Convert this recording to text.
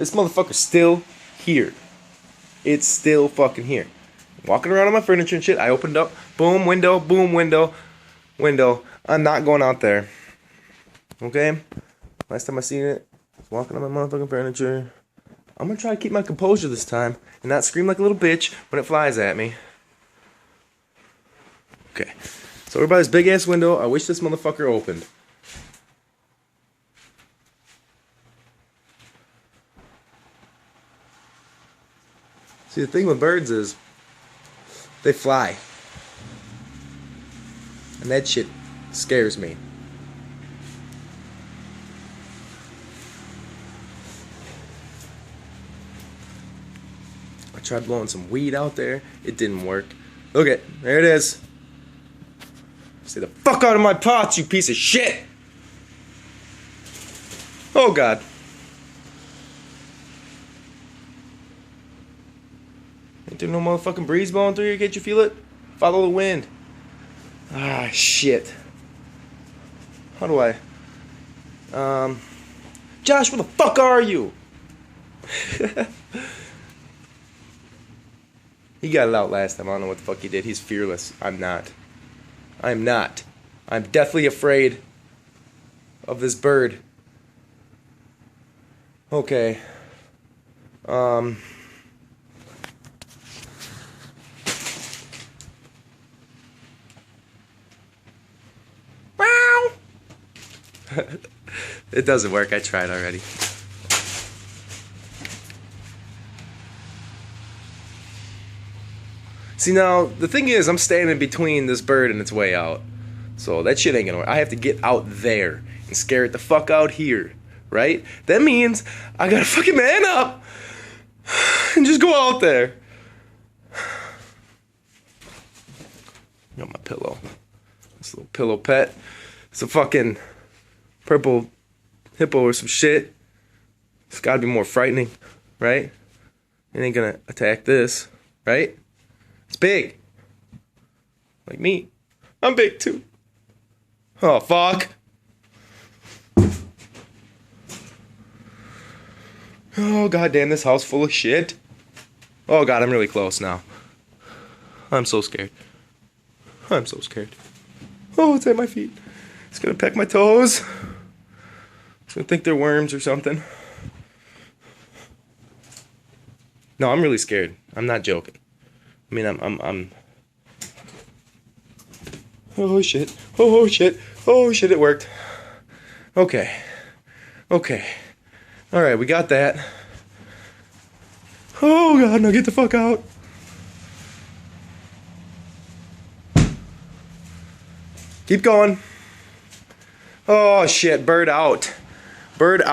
This motherfucker's still here. It's still fucking here. Walking around on my furniture and shit. I opened up. Boom, window. Boom, window. Window. I'm not going out there. Okay? Last time I seen it, I was walking on my motherfucking furniture. I'm gonna try to keep my composure this time and not scream like a little bitch when it flies at me. Okay. So we're by this big ass window. I wish this motherfucker opened. See, the thing with birds is they fly. And that shit scares me. I tried blowing some weed out there. It didn't work. Look it. There it is. Stay the fuck out of my pots, you piece of shit! Oh, God. Ain't there no motherfucking breeze blowing through here? Can't you feel it? Follow the wind. Ah, shit. How do I... Josh, where the fuck are you? He got it out last time. I don't know what the fuck he did. He's fearless. I'm not. I'm not. I'm deathly afraid of this bird. Okay. Wow. It doesn't work. I tried already. See, now, the thing is, I'm standing between this bird and its way out. So that shit ain't gonna work. I have to get out there and scare it the fuck out here, right? That means I gotta fucking man up and just go out there. Got my pillow. This little pillow pet. It's a fucking purple hippo or some shit. It's gotta be more frightening, right? It ain't gonna attack this, right? It's big. Like me. I'm big too. Oh, fuck. Oh, goddamn, this house full of shit. Oh, God, I'm really close now. I'm so scared. I'm so scared. Oh, it's at my feet. It's gonna peck my toes. It's gonna think they're worms or something. No, I'm really scared. I'm not joking. I mean, I'm. Oh shit! Oh shit! Oh shit! It worked. Okay. Okay. All right, we got that. Oh God! Now get the fuck out. Keep going. Oh shit! Bird out. Bird out.